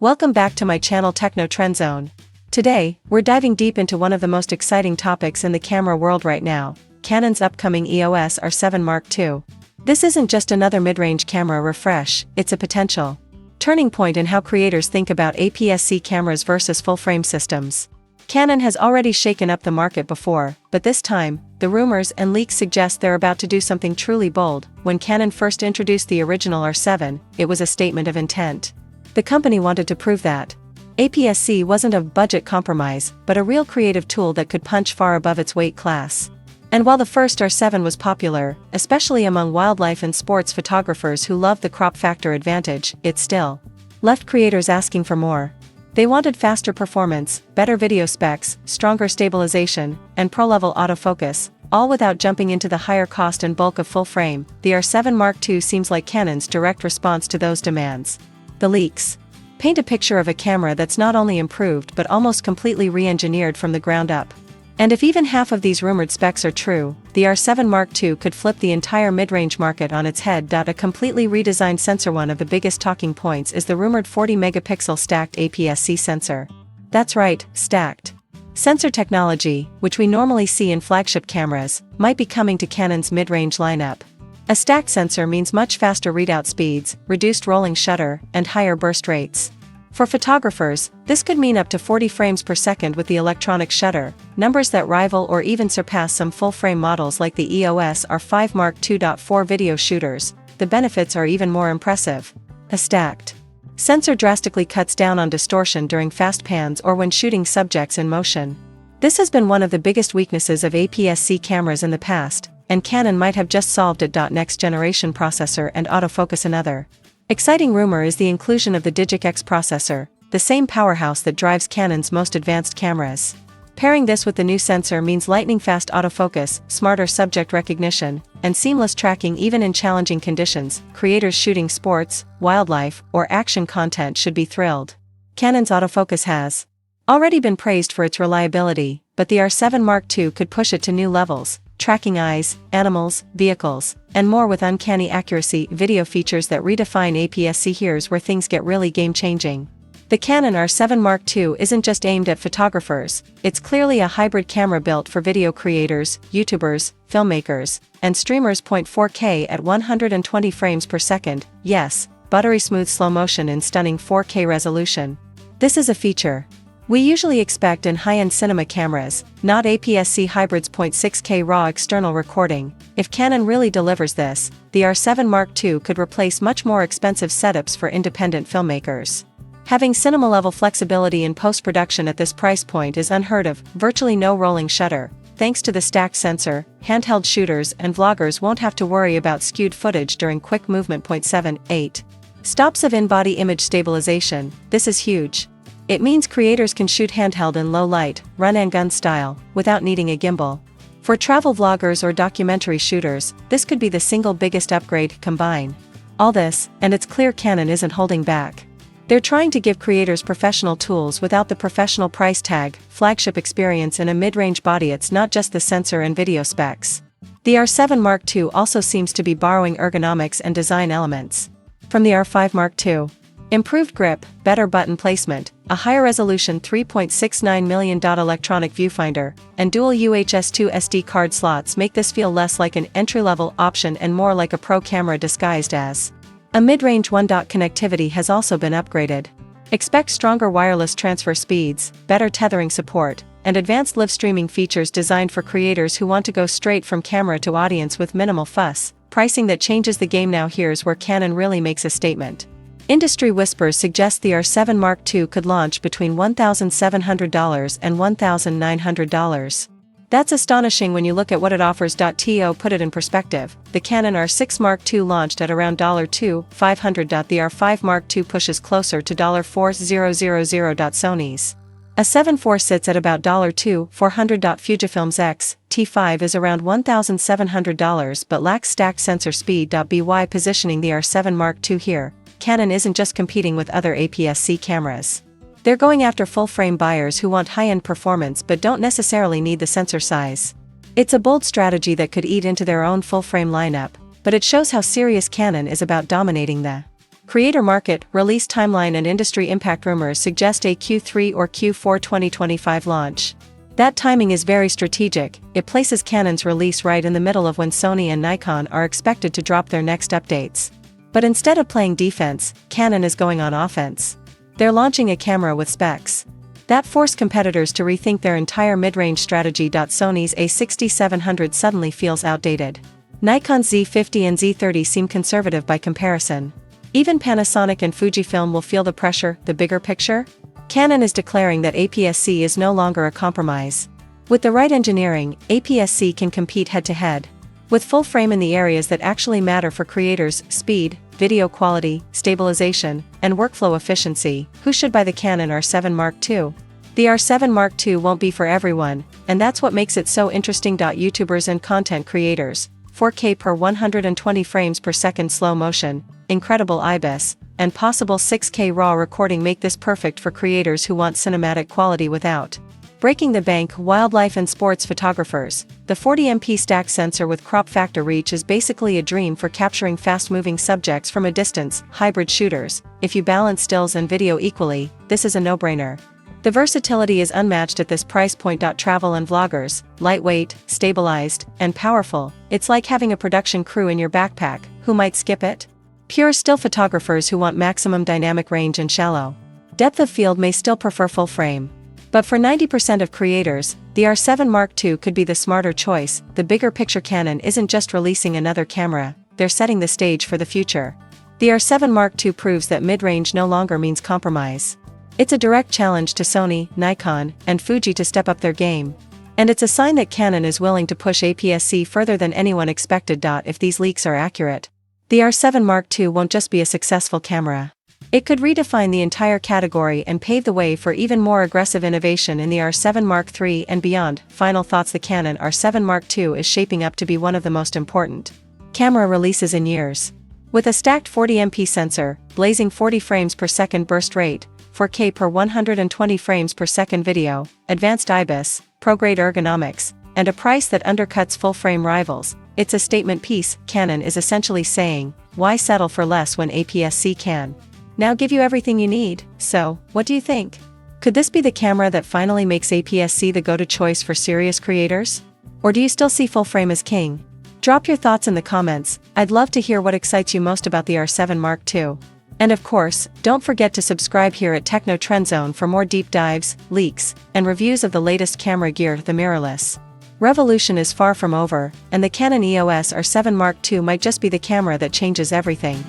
Welcome back to my channel Techno Trend Zone. Today, we're diving deep into one of the most exciting topics in the camera world right now, Canon's upcoming EOS R7 Mark II. This isn't just another mid-range camera refresh, it's a potential turning point in how creators think about APS-C cameras versus full-frame systems. Canon has already shaken up the market before, but this time, the rumors and leaks suggest they're about to do something truly bold. When Canon first introduced the original R7, it was a statement of intent. The company wanted to prove that APS-C wasn't a budget compromise, but a real creative tool that could punch far above its weight class. And while the first R7 was popular, especially among wildlife and sports photographers who love the crop factor advantage, it still left creators asking for more. They wanted faster performance, better video specs, stronger stabilization, and pro-level autofocus, all without jumping into the higher cost and bulk of full-frame. The R7 Mark II seems like Canon's direct response to those demands. The leaks paint a picture of a camera that's not only improved but almost completely re-engineered from the ground up. And if even half of these rumored specs are true, the R7 Mark II could flip the entire mid-range market on its head. A completely redesigned sensor. One of the biggest talking points is the rumored 40-megapixel stacked APS-C sensor. That's right, stacked. Sensor technology, which we normally see in flagship cameras, might be coming to Canon's mid-range lineup. A stacked sensor means much faster readout speeds, reduced rolling shutter, and higher burst rates. For photographers, this could mean up to 40 frames per second with the electronic shutter, numbers that rival or even surpass some full-frame models like the EOS R5 Mark II. For video shooters, the benefits are even more impressive. A stacked sensor drastically cuts down on distortion during fast pans or when shooting subjects in motion. This has been one of the biggest weaknesses of APS-C cameras in the past, and Canon might have just solved it. Next generation processor and autofocus. Another exciting rumor is the inclusion of the Digi-X processor, the same powerhouse that drives Canon's most advanced cameras. Pairing this with the new sensor means lightning-fast autofocus, smarter subject recognition, and seamless tracking even in challenging conditions. Creators shooting sports, wildlife, or action content should be thrilled. Canon's autofocus has already been praised for its reliability, but the R7 Mark II could push it to new levels, tracking eyes, animals, vehicles, and more with uncanny accuracy. Video features that redefine APS-C. Here's where things get really game-changing. The Canon R7 Mark II isn't just aimed at photographers, it's clearly a hybrid camera built for video creators, YouTubers, filmmakers, and streamers. 4K at 120 frames per second, yes, buttery smooth slow motion in stunning 4K resolution. This is a feature we usually expect in high-end cinema cameras, not APS-C hybrids. 6K raw external recording. If Canon really delivers this, the R7 Mark II could replace much more expensive setups for independent filmmakers. Having cinema-level flexibility in post-production at this price point is unheard of. Virtually no rolling shutter. Thanks to the stacked sensor, handheld shooters and vloggers won't have to worry about skewed footage during quick movement. 8 stops of in-body image stabilization. This is huge. It means creators can shoot handheld in low light, run-and-gun style, without needing a gimbal. For travel vloggers or documentary shooters, this could be the single biggest upgrade. Combine all this, and it's clear Canon isn't holding back. They're trying to give creators professional tools without the professional price tag, flagship experience in a mid-range body. It's not just the sensor and video specs. The R7 Mark II also seems to be borrowing ergonomics and design elements from the R5 Mark II. Improved grip, better button placement, a higher resolution 3.69 million electronic viewfinder, and dual UHS-2 SD card slots make this feel less like an entry-level option and more like a pro camera disguised as a mid-range one. Connectivity has also been upgraded. Expect stronger wireless transfer speeds, better tethering support, and advanced live streaming features designed for creators who want to go straight from camera to audience with minimal fuss. Pricing that changes the game now. Here's where Canon really makes a statement. Industry whispers suggest the R7 Mark II could launch between $1,700 and $1,900. That's astonishing when you look at what it offers. To put it in perspective, the Canon R6 Mark II launched at around $2,500. The R5 Mark II pushes closer to $4,000. Sony's A7 IV sits at about $2,400. Fujifilm's X-T5 is around $1,700 but lacks stacked sensor speed. By positioning the R7 Mark II here, Canon isn't just competing with other APS-C cameras. They're going after full-frame buyers who want high-end performance but don't necessarily need the sensor size. It's a bold strategy that could eat into their own full-frame lineup, but it shows how serious Canon is about dominating the Creator market, release timeline and industry impact rumors suggest a Q3 or Q4 2025 launch. That timing is very strategic. It places Canon's release right in the middle of when Sony and Nikon are expected to drop their next updates. But instead of playing defense, Canon is going on offense. They're launching a camera with specs that force competitors to rethink their entire mid-range strategy. Sony's A6700 suddenly feels outdated. Nikon's Z50 and Z30 seem conservative by comparison. Even Panasonic and Fujifilm will feel the pressure. The bigger picture? Canon is declaring that APS-C is no longer a compromise. With the right engineering, APS-C can compete head-to-head. With full frame in the areas that actually matter for creators: speed, video quality, stabilization, and workflow efficiency, who should buy the Canon R7 Mark II? The R7 Mark II won't be for everyone, and that's what makes it so interesting. YouTubers and content creators, 4K per 120 frames per second slow motion, incredible IBIS, and possible 6K RAW recording make this perfect for creators who want cinematic quality without breaking the bank. Wildlife and sports photographers, the 40MP stack sensor with crop factor reach is basically a dream for capturing fast-moving subjects from a distance. Hybrid shooters, if you balance stills and video equally, this is a no-brainer. The versatility is unmatched at this price point. Travel and vloggers, lightweight, stabilized, and powerful, it's like having a production crew in your backpack. Who might skip it? Pure still photographers who want maximum dynamic range and shallow depth of field may still prefer full frame. But for 90% of creators, the R7 Mark II could be the smarter choice. The bigger picture: Canon isn't just releasing another camera, they're setting the stage for the future. The R7 Mark II proves that mid-range no longer means compromise. It's a direct challenge to Sony, Nikon, and Fuji to step up their game. And it's a sign that Canon is willing to push APS-C further than anyone expected. If these leaks are accurate, the R7 Mark II won't just be a successful camera. It could redefine the entire category and pave the way for even more aggressive innovation in the R7 Mark III and beyond. Final thoughts: the Canon R7 Mark II is shaping up to be one of the most important camera releases in years. With a stacked 40MP sensor, blazing 40 frames per second burst rate, 4K per 120 frames per second video, advanced IBIS, pro-grade ergonomics, and a price that undercuts full-frame rivals, it's a statement piece. Canon is essentially saying, why settle for less when APS-C can now give you everything you need? So, what do you think? Could this be the camera that finally makes APS-C the go-to choice for serious creators? Or do you still see full frame as king? Drop your thoughts in the comments. I'd love to hear what excites you most about the R7 Mark II. And of course, don't forget to subscribe here at Techno Trend Zone for more deep dives, leaks, and reviews of the latest camera gear. The mirrorless revolution is far from over, and the Canon EOS R7 Mark II might just be the camera that changes everything.